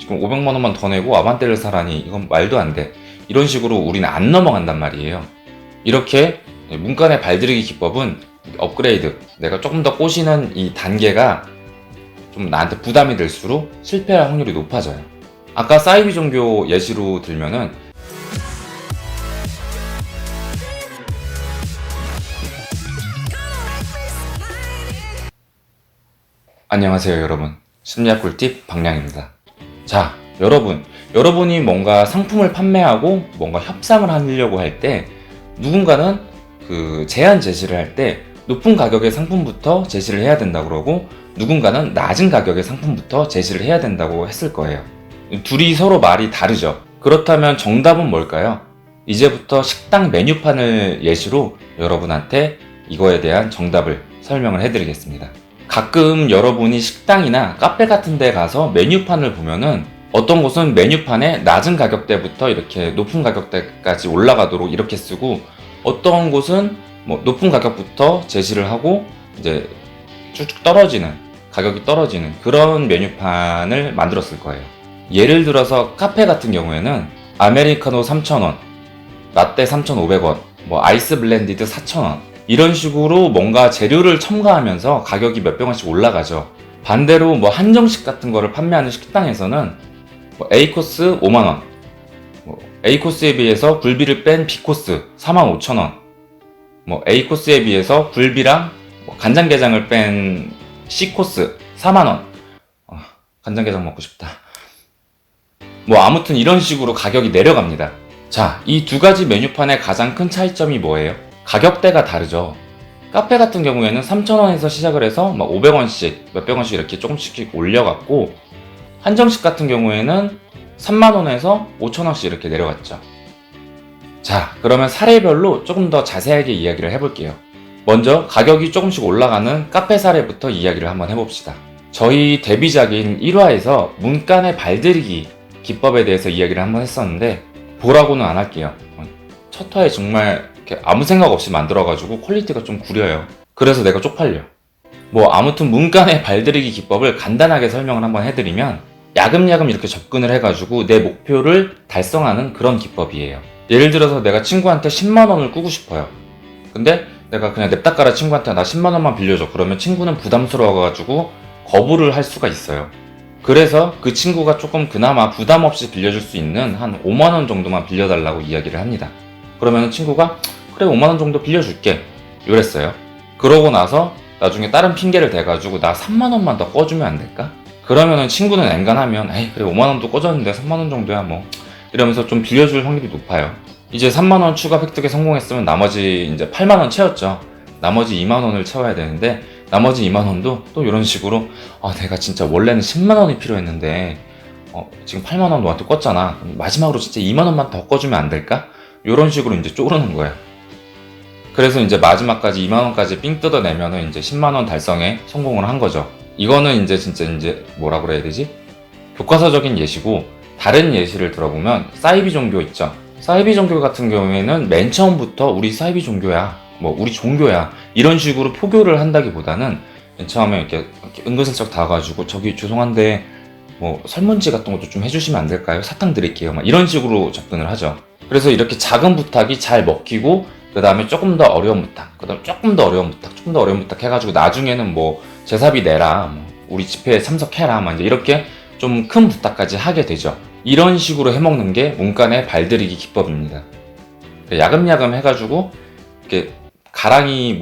지금 500만 원만 더 내고 아반떼를 사라니 이건 말도 안 돼. 이런 식으로 우리는 안 넘어간단 말이에요. 이렇게 문간의 발들이기 기법은 업그레이드, 내가 조금 더 꼬시는 이 단계가 좀 나한테 부담이 될수록 실패할 확률이 높아져요. 아까 사이비 종교 예시로 들면은 안녕하세요 여러분, 심리학 꿀팁 박량입니다. 자, 여러분이 뭔가 상품을 판매하고 뭔가 협상을 하려고 할 때 누군가는 그 제한 제시를 할 때 높은 가격의 상품부터 제시를 해야 된다고 그러고 누군가는 낮은 가격의 상품부터 제시를 해야 된다고 했을 거예요. 둘이 서로 말이 다르죠. 그렇다면 정답은 뭘까요? 이제부터 식당 메뉴판을 예시로 여러분한테 이거에 대한 정답을 설명을 해드리겠습니다. 가끔 여러분이 식당이나 카페 같은 데 가서 메뉴판을 보면은 어떤 곳은 메뉴판에 낮은 가격대부터 이렇게 높은 가격대까지 올라가도록 이렇게 쓰고 어떤 곳은 뭐 높은 가격부터 제시를 하고 이제 쭉쭉 가격이 떨어지는 그런 메뉴판을 만들었을 거예요. 예를 들어서 카페 같은 경우에는 아메리카노 3,000원, 라떼 3,500원, 뭐 아이스 블렌디드 4,000원 이런 식으로 뭔가 재료를 첨가하면서 가격이 몇백 원씩 올라가죠. 반대로 뭐 한정식 같은 거를 판매하는 식당에서는 뭐 A코스 5만원, 뭐 A코스에 비해서 굴비를 뺀 B코스 45,000원, 뭐 A코스에 비해서 굴비랑 뭐 간장게장을 뺀 C코스 4만원. 간장게장 먹고 싶다. 뭐 아무튼 이런 식으로 가격이 내려갑니다. 자, 이 두 가지 메뉴판의 가장 큰 차이점이 뭐예요? 가격대가 다르죠. 카페 같은 경우에는 3,000원에서 시작을 해서 막 500원씩, 몇백 원씩 이렇게 조금씩 올려갔고 한정식 같은 경우에는 3만원에서 5,000원씩 이렇게 내려갔죠. 자, 그러면 사례별로 조금 더 자세하게 이야기를 해볼게요. 먼저 가격이 조금씩 올라가는 카페 사례부터 이야기를 한번 해봅시다. 저희 데뷔작인 1화에서 문간의 발들이기 기법에 대해서 이야기를 한번 했었는데 보라고는 안 할게요. 첫 화에 정말 이렇게 아무 생각 없이 만들어가지고 퀄리티가 좀 구려요. 그래서 내가 쪽팔려. 뭐 아무튼 문간의 발들이기 기법을 간단하게 설명을 한번 해드리면 야금야금 이렇게 접근을 해가지고 내 목표를 달성하는 그런 기법이에요. 예를 들어서 내가 친구한테 10만원을 꾸고 싶어요. 근데 내가 그냥 냅다 깔아 친구한테 나 10만원만 빌려줘. 그러면 친구는 부담스러워가지고 거부를 할 수가 있어요. 그래서 그 친구가 조금 그나마 부담 없이 빌려줄 수 있는 한 5만원 정도만 빌려달라고 이야기를 합니다. 그러면 친구가 그래 5만원 정도 빌려줄게 이랬어요. 그러고 나서 나중에 다른 핑계를 대가지고 나 3만원만 더 꺼주면 안 될까? 그러면은 친구는 앵간하면 에이 그래 5만원도 꺼줬는데 3만원 정도야 뭐 이러면서 좀 빌려줄 확률이 높아요. 이제 3만원 추가 획득에 성공했으면 나머지 이제 8만원 채웠죠. 나머지 2만원을 채워야 되는데 나머지 2만원도 또 이런 식으로 내가 진짜 원래는 10만원이 필요했는데 지금 8만원 너한테 껐잖아. 마지막으로 진짜 2만원만 더 꺼주면 안 될까? 이런 식으로 이제 쪼르는 거야. 그래서 이제 마지막까지 2만원까지 삥 뜯어내면은 이제 10만원 달성에 성공을 한 거죠. 이거는 이제 진짜 이제 뭐라 그래야 되지? 교과서적인 예시고 다른 예시를 들어보면 사이비 종교 있죠. 사이비 종교 같은 경우에는 맨 처음부터 우리 사이비 종교야, 뭐 우리 종교야 이런 식으로 포교를 한다기보다는 맨 처음에 이렇게 은근슬쩍 다가가지고 저기 죄송한데 뭐 설문지 같은 것도 좀 해주시면 안 될까요? 사탕 드릴게요. 막 이런 식으로 접근을 하죠. 그래서 이렇게 작은 부탁이 잘 먹히고 그 다음에 조금 더 어려운 부탁, 그 다음에 조금 더 어려운 부탁 해가지고 나중에는 뭐 제사비 내라, 뭐 우리 집회에 참석해라, 막 이렇게 좀 큰 부탁까지 하게 되죠. 이런 식으로 해먹는 게 문간의 발들이기 기법입니다. 야금야금 해가지고 이렇게 가랑이에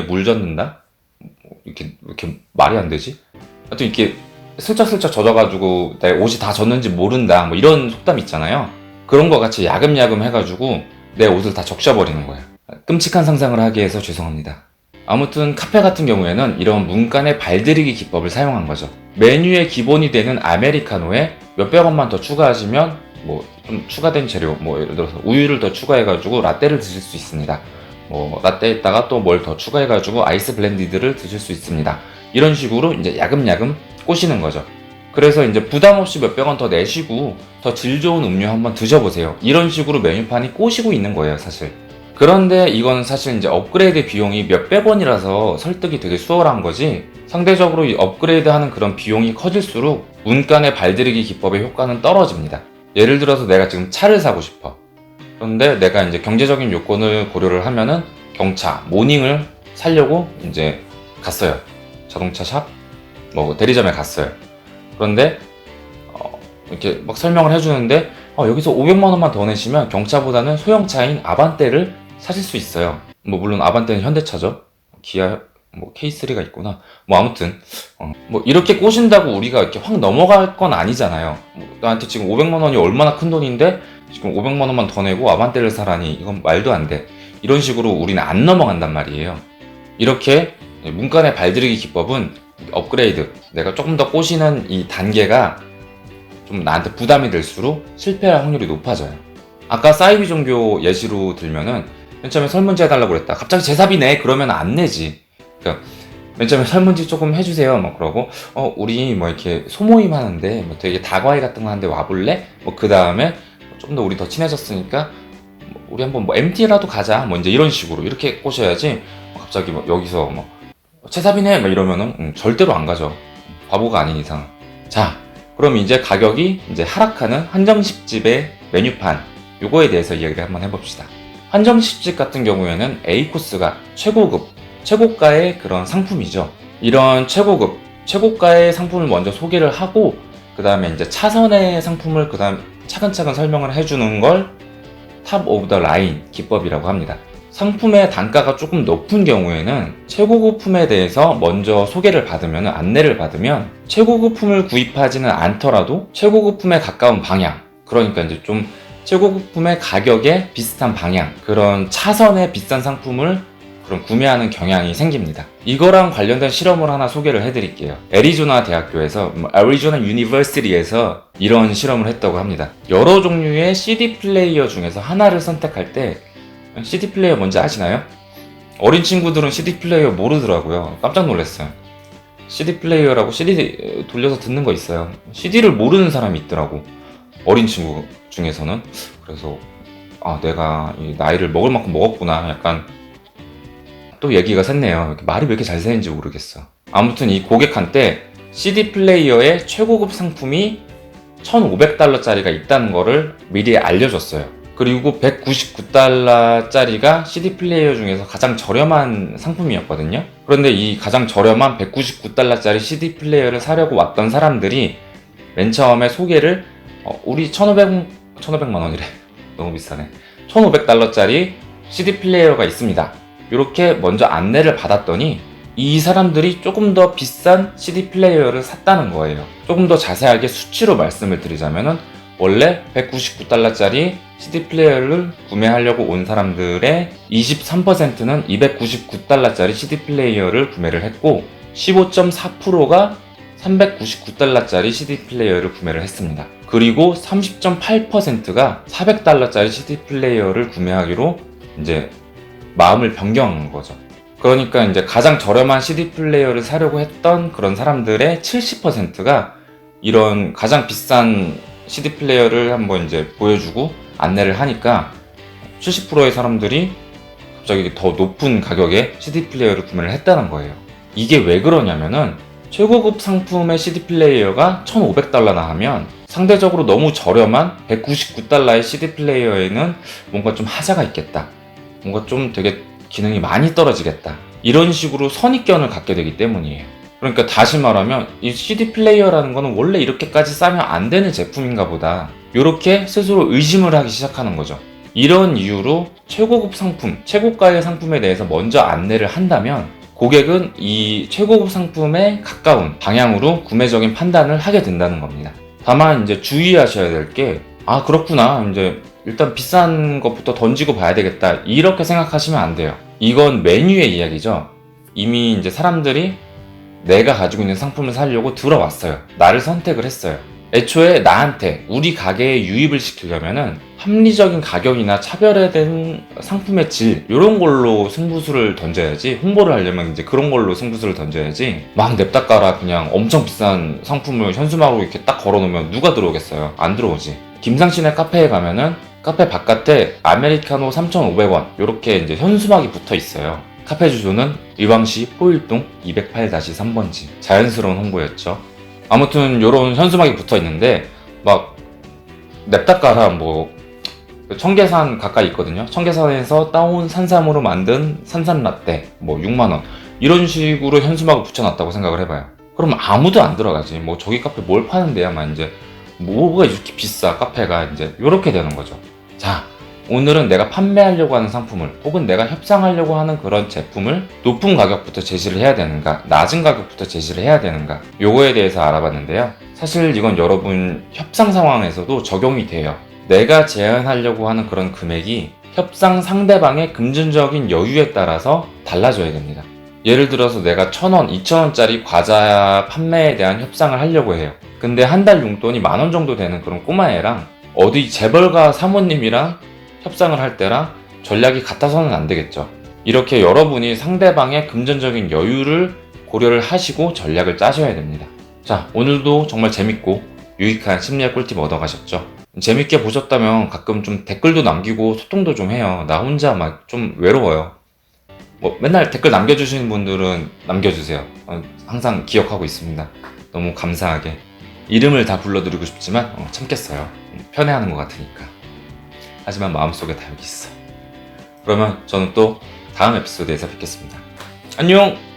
물 젓는다? 이렇게 말이 안 되지? 하여튼 이렇게 슬쩍슬쩍 젖어가지고 내 옷이 다 젖는지 모른다, 뭐 이런 속담 있잖아요. 그런 거 같이 야금야금 해가지고 내 옷을 다 적셔버리는 거야. 끔찍한 상상을 하게 해서 죄송합니다. 아무튼 카페 같은 경우에는 이런 문간의 발들이기 기법을 사용한 거죠. 메뉴의 기본이 되는 아메리카노에 몇백 원만 더 추가하시면 뭐 좀 추가된 재료, 뭐 예를 들어서 우유를 더 추가해가지고 라떼를 드실 수 있습니다. 뭐 라떼에다가 또 뭘 더 추가해가지고 아이스 블렌디드를 드실 수 있습니다. 이런 식으로 이제 야금야금 꼬시는 거죠. 그래서 이제 부담 없이 몇백 원 더 내시고 더 질 좋은 음료 한번 드셔보세요. 이런 식으로 메뉴판이 꼬시고 있는 거예요, 사실. 그런데 이건 사실 이제 업그레이드 비용이 몇백 원이라서 설득이 되게 수월한 거지, 상대적으로 이 업그레이드 하는 그런 비용이 커질수록 문간의 발들이기 기법의 효과는 떨어집니다. 예를 들어서 내가 지금 차를 사고 싶어. 그런데 내가 이제 경제적인 요건을 고려를 하면은 경차, 모닝을 사려고 이제 갔어요. 자동차 샵, 뭐 대리점에 갔어요. 그런데 이렇게 막 설명을 해주는데 여기서 500만 원만 더 내시면 경차보다는 소형차인 아반떼를 사실 수 있어요. 뭐 물론 아반떼는 현대차죠. 기아 뭐 K3가 있구나. 뭐 아무튼 뭐 이렇게 꼬신다고 우리가 이렇게 확 넘어갈 건 아니잖아요. 뭐 나한테 지금 500만 원이 얼마나 큰 돈인데 지금 500만 원만 더 내고 아반떼를 사라니, 이건 말도 안 돼. 이런 식으로 우리는 안 넘어간단 말이에요. 이렇게 문간의 발들이기 기법은 업그레이드, 내가 조금 더 꼬시는 이 단계가 좀 나한테 부담이 될수록 실패할 확률이 높아져요. 아까 사이비 종교 예시로 들면은 맨 처음에 설문지 해달라고 그랬다. 갑자기 제사비네? 그러면 안 내지. 그러니까 맨 처음에 설문지 조금 해주세요. 뭐 그러고 우리 뭐 이렇게 소모임 하는데 뭐 되게 다과회 같은 거 하는데 와볼래? 뭐 그 다음에 좀 더 우리 더 친해졌으니까 우리 한번 뭐 MT라도 가자. 뭐 이제 이런 식으로 이렇게 꼬셔야지. 갑자기 뭐 여기서 뭐 제사비네? 뭐 이러면은 절대로 안 가죠. 바보가 아닌 이상. 자, 그럼 이제 가격이 이제 하락하는 한정식집의 메뉴판, 요거에 대해서 이야기를 한번 해봅시다. 한정식집 같은 경우에는 A 코스가 최고급, 최고가의 그런 상품이죠. 이런 최고급, 최고가의 상품을 먼저 소개를 하고 그 다음에 이제 차선의 상품을 그 다음 차근차근 설명을 해주는 걸 탑 오브 더 라인 기법이라고 합니다. 상품의 단가가 조금 높은 경우에는 최고급품에 대해서 먼저 소개를 받으면, 안내를 받으면 최고급품을 구입하지는 않더라도 최고급품에 가까운 방향, 그러니까 이제 좀 최고급품의 가격에 비슷한 방향, 그런 차선의 비싼 상품을 그럼 구매하는 경향이 생깁니다. 이거랑 관련된 실험을 하나 소개를 해드릴게요. 애리조나 대학교에서, 애리조나 유니버시티에서 이런 실험을 했다고 합니다. 여러 종류의 CD 플레이어 중에서 하나를 선택할 때, CD 플레이어 뭔지 아시나요? 어린 친구들은 CD 플레이어 모르더라고요. 깜짝 놀랐어요. CD 플레이어라고 CD 돌려서 듣는 거 있어요. CD를 모르는 사람이 있더라고. 어린 친구 중에서는. 그래서 내가 이 나이를 먹을 만큼 먹었구나. 약간 또 얘기가 샜네요. 말이 왜 이렇게 잘 새는지 모르겠어. 아무튼 이 고객한테 CD 플레이어의 최고급 상품이 1,500달러짜리가 있다는 거를 미리 알려줬어요. 그리고 199달러짜리가 CD 플레이어 중에서 가장 저렴한 상품이었거든요. 그런데 이 가장 저렴한 199달러짜리 CD 플레이어를 사려고 왔던 사람들이 맨 처음에 소개를 우리 1,500만 원이래. 너무 비싸네. 1,500달러짜리 CD 플레이어가 있습니다. 이렇게 먼저 안내를 받았더니 이 사람들이 조금 더 비싼 CD 플레이어를 샀다는 거예요. 조금 더 자세하게 수치로 말씀을 드리자면은 원래 199달러짜리 CD 플레이어를 구매하려고 온 사람들의 23%는 299달러짜리 CD 플레이어를 구매를 했고 15.4%가 399달러짜리 CD 플레이어를 구매를 했습니다. 그리고 30.8%가 400달러짜리 CD 플레이어를 구매하기로 이제 마음을 변경한 거죠. 그러니까 이제 가장 저렴한 CD 플레이어를 사려고 했던 그런 사람들의 70%가 이런 가장 비싼 CD 플레이어를 한번 이제 보여주고 안내를 하니까 70%의 사람들이 갑자기 더 높은 가격에 CD 플레이어를 구매를 했다는 거예요. 이게 왜 그러냐면은 최고급 상품의 CD 플레이어가 1,500달러나 하면 상대적으로 너무 저렴한 199달러의 CD 플레이어에는 뭔가 좀 하자가 있겠다. 뭔가 좀 되게 기능이 많이 떨어지겠다. 이런 식으로 선입견을 갖게 되기 때문이에요. 그러니까 다시 말하면 이 CD 플레이어라는 거는 원래 이렇게까지 싸면 안 되는 제품인가 보다. 이렇게 스스로 의심을 하기 시작하는 거죠. 이런 이유로 최고급 상품, 최고가의 상품에 대해서 먼저 안내를 한다면 고객은 이 최고급 상품에 가까운 방향으로 구매적인 판단을 하게 된다는 겁니다. 다만 이제 주의하셔야 될 게 그렇구나. 이제 일단 비싼 것부터 던지고 봐야 되겠다. 이렇게 생각하시면 안 돼요. 이건 메뉴의 이야기죠. 이미 이제 사람들이 내가 가지고 있는 상품을 사려고 들어왔어요. 나를 선택을 했어요. 애초에 나한테 우리 가게에 유입을 시키려면은 합리적인 가격이나 차별화된 상품의 질 이런 걸로 승부수를 던져야지. 홍보를 하려면 이제 그런 걸로 승부수를 던져야지. 막 냅다 깔아 그냥 엄청 비싼 상품을 현수막으로 이렇게 딱 걸어놓으면 누가 들어오겠어요? 안 들어오지. 김상신의 카페에 가면은 카페 바깥에 아메리카노 3,500원 이렇게 이제 현수막이 붙어 있어요. 카페 주소는 의왕시 포일동 208-3번지. 자연스러운 홍보였죠. 아무튼 이런 현수막이 붙어 있는데 막 냅다 깔아 뭐 청계산 가까이 있거든요. 청계산에서 따온 산삼으로 만든 산삼라떼 뭐 6만원 이런 식으로 현수막을 붙여놨다고 생각을 해봐요. 그럼 아무도 안 들어가지. 뭐 저기 카페 뭘 파는데야만 이제 뭐가 이렇게 비싸 카페가 이제 이렇게 되는 거죠. 자, 오늘은 내가 판매하려고 하는 상품을 혹은 내가 협상하려고 하는 그런 제품을 높은 가격부터 제시를 해야 되는가 낮은 가격부터 제시를 해야 되는가 요거에 대해서 알아봤는데요. 사실 이건 여러분 협상 상황에서도 적용이 돼요. 내가 제안하려고 하는 그런 금액이 협상 상대방의 금전적인 여유에 따라서 달라져야 됩니다. 예를 들어서 내가 1,000원, 2,000원짜리 과자 판매에 대한 협상을 하려고 해요. 근데 한 달 용돈이 10,000원 정도 되는 그런 꼬마애랑 어디 재벌가 사모님이랑 협상을 할 때랑 전략이 같아서는 안 되겠죠. 이렇게 여러분이 상대방의 금전적인 여유를 고려를 하시고 전략을 짜셔야 됩니다. 자, 오늘도 정말 재밌고 유익한 심리학 꿀팁 얻어가셨죠? 재밌게 보셨다면 가끔 좀 댓글도 남기고 소통도 좀 해요. 나 혼자 막 좀 외로워요. 뭐 맨날 댓글 남겨주시는 분들은 남겨주세요. 항상 기억하고 있습니다. 너무 감사하게. 이름을 다 불러드리고 싶지만 참겠어요. 편애하는 것 같으니까. 하지만 마음속에 다 여기 있어. 그러면 저는 또 다음 에피소드에서 뵙겠습니다. 안녕!